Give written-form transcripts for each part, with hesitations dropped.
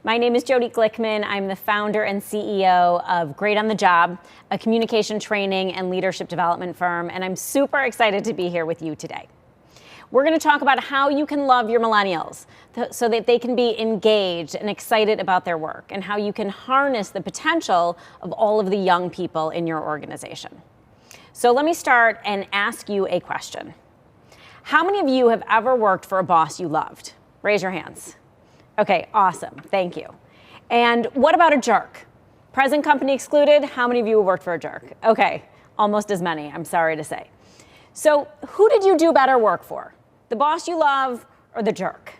My name is Jodi Glickman. I'm the founder and CEO of Great on the Job, a communication training and leadership development firm, and I'm super excited to be here with you today. We're going to talk about how you can love your millennials so that they can be engaged and excited about their work, and how you can harness the potential of all of the young people in your organization. So let me start and ask you a question. How many of you have ever worked for a boss you loved? Raise your hands. Okay, awesome. Thank you. And what about a jerk? Present company excluded, how many of you have worked for a jerk? Okay, almost as many, I'm sorry to say. So who did you do better work for? The boss you love or the jerk?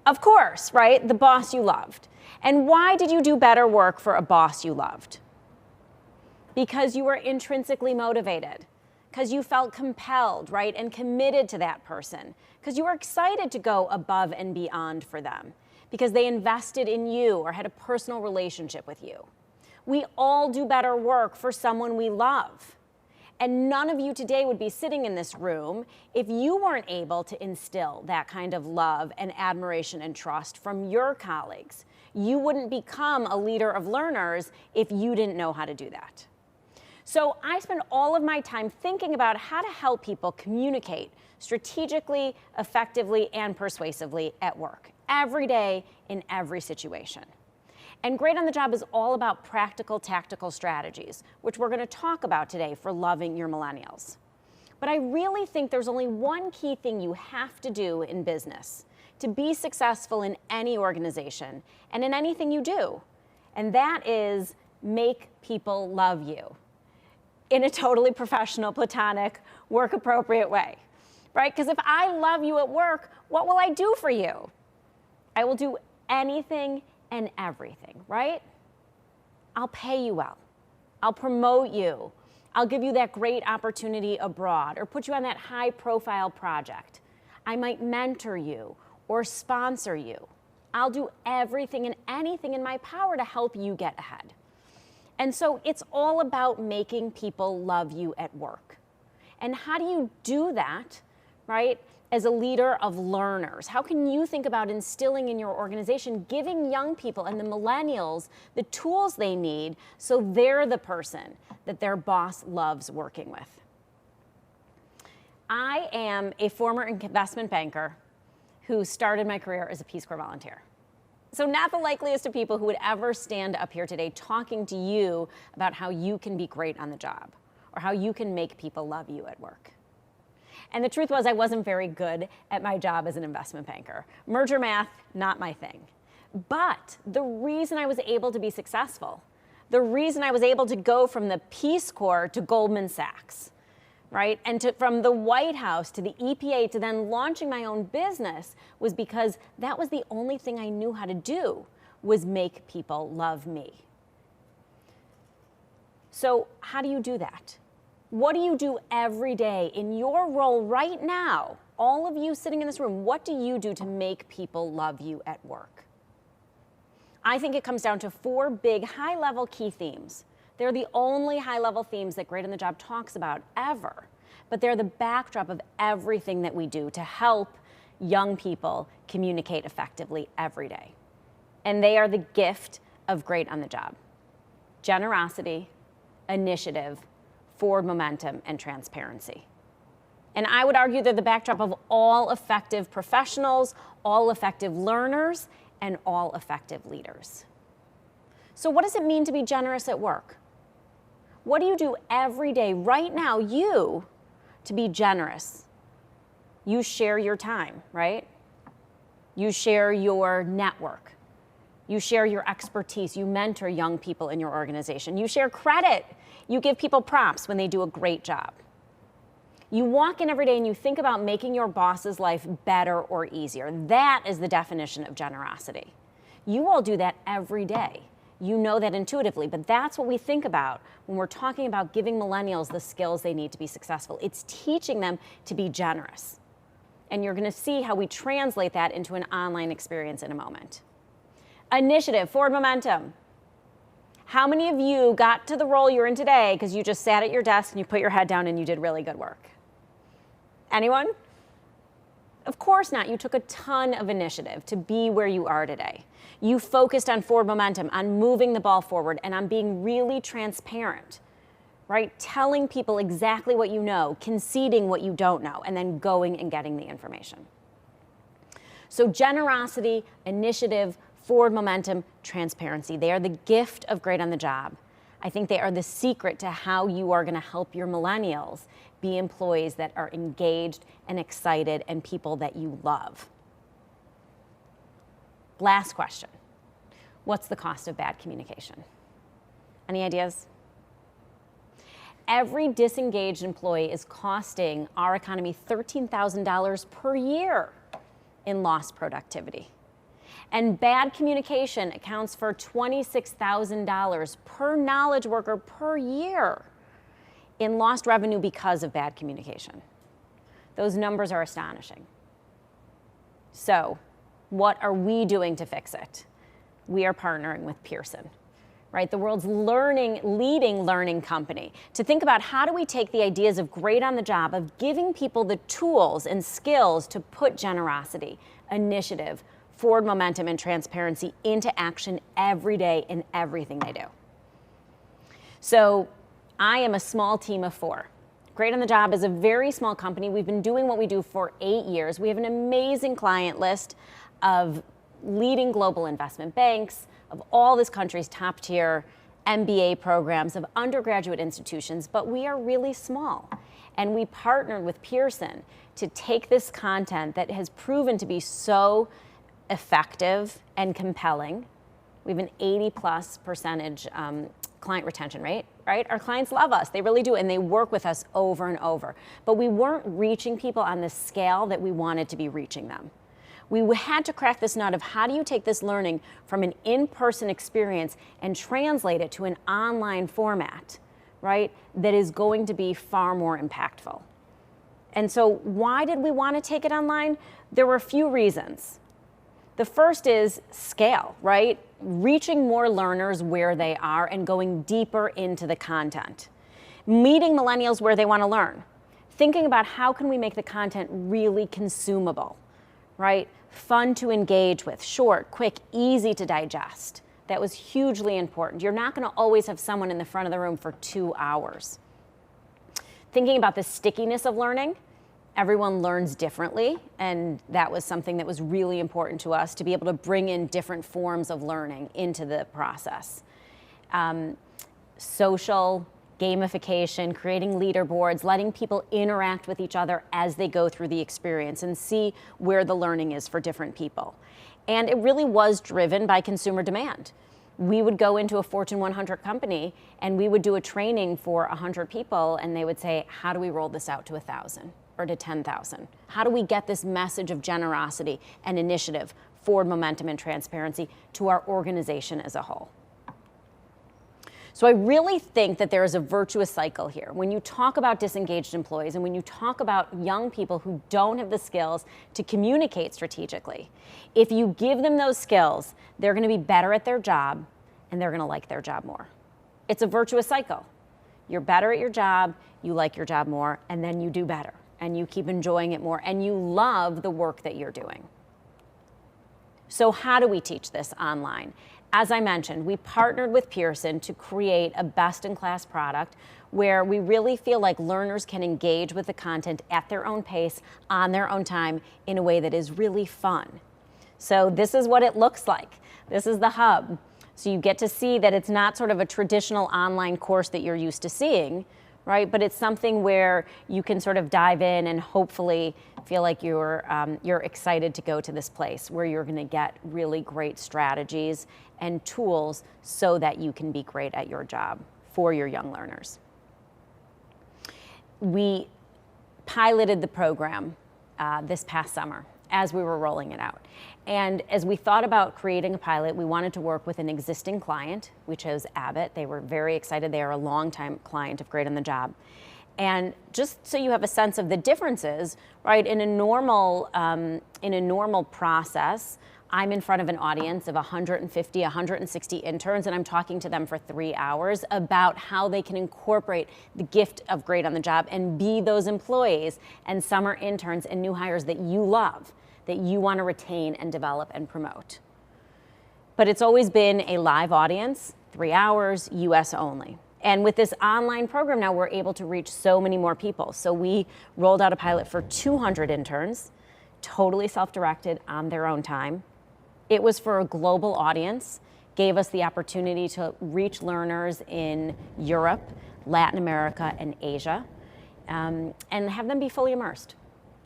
Of course, right? The boss you loved. And why did you do better work for a boss you loved? Because you were intrinsically motivated. Because you felt compelled, right, and committed to that person. Because you were excited to go above and beyond for them. Because they invested in you or had a personal relationship with you. We all do better work for someone we love. And none of you today would be sitting in this room if you weren't able to instill that kind of love and admiration and trust from your colleagues. You wouldn't become a leader of learners if you didn't know how to do that. So I spend all of my time thinking about how to help people communicate strategically, effectively, and persuasively at work, every day, in every situation. And Great on the Job is all about practical, tactical strategies, which we're going to talk about today for loving your millennials. But I really think there's only one key thing you have to do in business to be successful in any organization and in anything you do, and that is make people love you. In a totally professional, platonic, work-appropriate way, right? Because if I love you at work, what will I do for you? I will do anything and everything, right? I'll pay you well. I'll promote you. I'll give you that great opportunity abroad or put you on that high-profile project. I might mentor you or sponsor you. I'll do everything and anything in my power to help you get ahead. And so it's all about making people love you at work. And how do you do that, right, as a leader of learners? How can you think about instilling in your organization, giving young people and the millennials the tools they need so they're the person that their boss loves working with? I am a former investment banker who started my career as a Peace Corps volunteer. So not the likeliest of people who would ever stand up here today talking to you about how you can be great on the job or how you can make people love you at work. And the truth was, I wasn't very good at my job as an investment banker. Merger math, not my thing. But the reason I was able to be successful, the reason I was able to go from the Peace Corps to Goldman Sachs, right? And from the White House to the EPA to then launching my own business was because that was the only thing I knew how to do, was make people love me. So how do you do that? What do you do every day in your role right now? All of you sitting in this room, what do you do to make people love you at work? I think it comes down to 4 big high-level key themes. They're the only high-level themes that Great on the Job talks about ever, but they're the backdrop of everything that we do to help young people communicate effectively every day. And they are the gift of Great on the Job: generosity, initiative, forward momentum, and transparency. And I would argue they're the backdrop of all effective professionals, all effective learners, and all effective leaders. So what does it mean to be generous at work? What do you do every day, right now, you, to be generous? You share your time, right? You share your network. You share your expertise. You mentor young people in your organization. You share credit. You give people props when they do a great job. You walk in every day and you think about making your boss's life better or easier. That is the definition of generosity. You all do that every day. You know that intuitively, but that's what we think about when we're talking about giving millennials the skills they need to be successful. It's teaching them to be generous. And you're going to see how we translate that into an online experience in a moment. Initiative, forward momentum. How many of you got to the role you're in today because you just sat at your desk and you put your head down and you did really good work? Anyone? Of course not. You took a ton of initiative to be where you are today. You focused on forward momentum, on moving the ball forward, and on being really transparent, right? Telling people exactly what you know, conceding what you don't know, and then going and getting the information. So generosity, initiative, forward momentum, transparency, they are the gift of Great on the Job. I think they are the secret to how you are going to help your millennials be employees that are engaged and excited and people that you love. Last question. What's the cost of bad communication? Any ideas? Every disengaged employee is costing our economy $13,000 per year in lost productivity. And bad communication accounts for $26,000 per knowledge worker per year in lost revenue because of bad communication. Those numbers are astonishing. So, what are we doing to fix it? We are partnering with Pearson, right? The world's leading learning company, to think about how do we take the ideas of Great on the Job, of giving people the tools and skills to put generosity, initiative, forward momentum, and transparency into action every day in everything they do. So I am a small team of 4. Great on the Job is a very small company. We've been doing what we do for 8 years. We have an amazing client list of leading global investment banks, of all this country's top tier MBA programs, of undergraduate institutions, but we are really small. And we partnered with Pearson to take this content that has proven to be so effective and compelling. We have an 80+% client retention rate, right? Our clients love us, they really do, and they work with us over and over. But we weren't reaching people on the scale that we wanted to be reaching them. We had to crack this nut of how do you take this learning from an in-person experience and translate it to an online format, right, that is going to be far more impactful. And so why did we want to take it online? There were a few reasons. The first is scale, right? Reaching more learners where they are and going deeper into the content. Meeting millennials where they want to learn. Thinking about how can we make the content really consumable, right? Fun to engage with, short, quick, easy to digest. That was hugely important. You're not going to always have someone in the front of the room for 2 hours. Thinking about the stickiness of learning. Everyone learns differently, and that was something that was really important to us, to be able to bring in different forms of learning into the process. Social, gamification, creating leaderboards, letting people interact with each other as they go through the experience and see where the learning is for different people. And it really was driven by consumer demand. We would go into a Fortune 100 company and we would do a training for 100 people, and they would say, how do we roll this out to 1,000 or to 10,000? How do we get this message of generosity and initiative, forward momentum and transparency to our organization as a whole? So I really think that there is a virtuous cycle here. When you talk about disengaged employees and when you talk about young people who don't have the skills to communicate strategically, if you give them those skills, they're going to be better at their job and they're going to like their job more. It's a virtuous cycle. You're better at your job, you like your job more, and then you do better and you keep enjoying it more and you love the work that you're doing. So how do we teach this online? As I mentioned, we partnered with Pearson to create a best-in-class product where we really feel like learners can engage with the content at their own pace, on their own time, in a way that is really fun. So this is what it looks like. This is the hub. So you get to see that it's not sort of a traditional online course that you're used to seeing, right? But it's something where you can sort of dive in and hopefully feel like you're excited to go to this place where you're going to get really great strategies and tools so that you can be great at your job for your young learners. We piloted the program this past summer as we were rolling it out. And as we thought about creating a pilot, we wanted to work with an existing client. We chose Abbott. They were very excited. They are a longtime client of Great on the Job. And just so you have a sense of the differences, right? In a normal process, I'm in front of an audience of 150, 160 interns, and I'm talking to them for 3 hours about how they can incorporate the gift of Great on the Job and be those employees and summer interns and new hires that you love, that you want to retain and develop and promote. But it's always been a live audience, 3 hours, US only. And with this online program now, we're able to reach so many more people. So we rolled out a pilot for 200 interns, totally self-directed on their own time. It was for a global audience, gave us the opportunity to reach learners in Europe, Latin America, and Asia, and have them be fully immersed.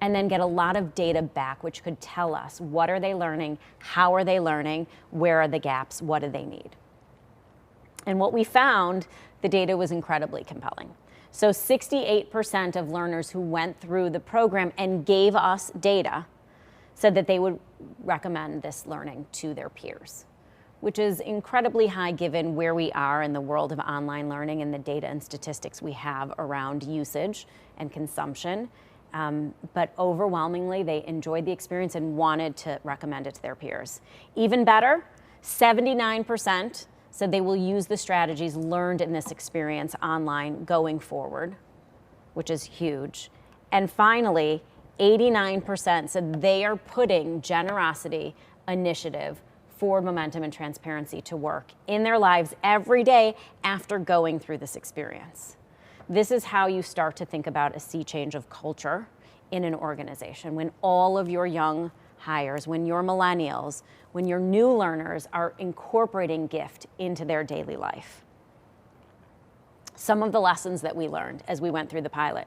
And then get a lot of data back, which could tell us what are they learning, how are they learning, where are the gaps, what do they need. And what we found, the data was incredibly compelling. So 68% of learners who went through the program and gave us data said that they would recommend this learning to their peers, which is incredibly high given where we are in the world of online learning and the data and statistics we have around usage and consumption. But overwhelmingly, they enjoyed the experience and wanted to recommend it to their peers. Even better, 79% said they will use the strategies learned in this experience online going forward, which is huge. And finally, 89% said they are putting generosity, initiative, forward momentum, and transparency to work in their lives every day after going through this experience. This is how you start to think about a sea change of culture in an organization, when all of your young hires, when your millennials, when your new learners are incorporating gift into their daily life. Some of the lessons that we learned as we went through the pilot.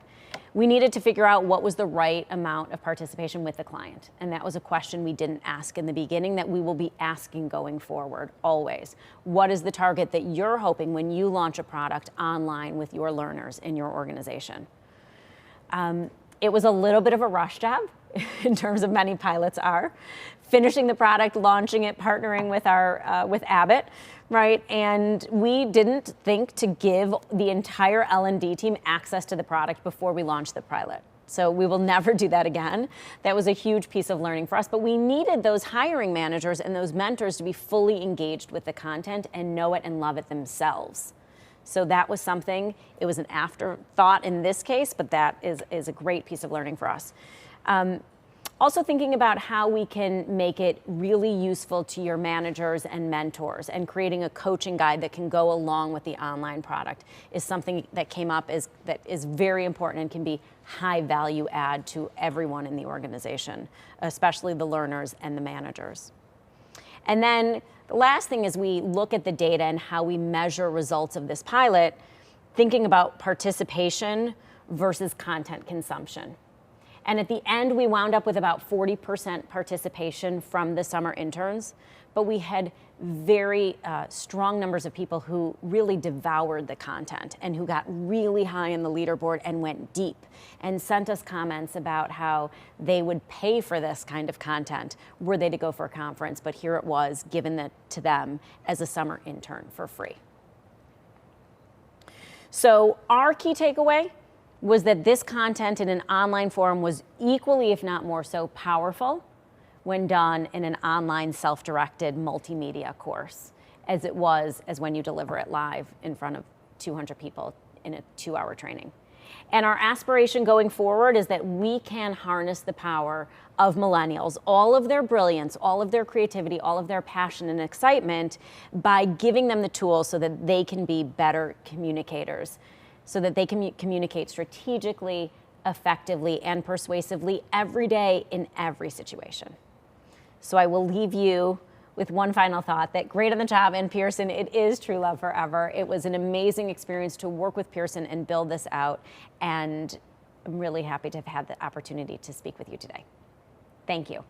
We needed to figure out what was the right amount of participation with the client. And that was a question we didn't ask in the beginning that we will be asking going forward always. What is the target that you're hoping when you launch a product online with your learners in your organization? It was a little bit of a rush job in terms of many pilots are. Finishing the product, launching it, partnering with Abbott, right? And we didn't think to give the entire L&D team access to the product before we launched the pilot. So we will never do that again. That was a huge piece of learning for us, but we needed those hiring managers and those mentors to be fully engaged with the content and know it and love it themselves. So that was something, it was an afterthought in this case, but that is a great piece of learning for us. Also thinking about how we can make it really useful to your managers and mentors, and creating a coaching guide that can go along with the online product is something that came up that is very important and can be high value add to everyone in the organization, especially the learners and the managers. And then the last thing is we look at the data and how we measure results of this pilot, thinking about participation versus content consumption. And at the end, we wound up with about 40% participation from the summer interns, but we had very strong numbers of people who really devoured the content and who got really high in the leaderboard and went deep and sent us comments about how they would pay for this kind of content were they to go for a conference, but here it was given to them as a summer intern for free. So our key takeaway was that this content in an online forum was equally, if not more so, powerful when done in an online self-directed multimedia course as it was as when you deliver it live in front of 200 people in a 2-hour training. And our aspiration going forward is that we can harness the power of millennials, all of their brilliance, all of their creativity, all of their passion and excitement by giving them the tools so that they can be better communicators, so that they can communicate strategically, effectively, and persuasively every day in every situation. So I will leave you with one final thought, that Great on the Job and Pearson, it is true love forever. It was an amazing experience to work with Pearson and build this out, and I'm really happy to have had the opportunity to speak with you today. Thank you.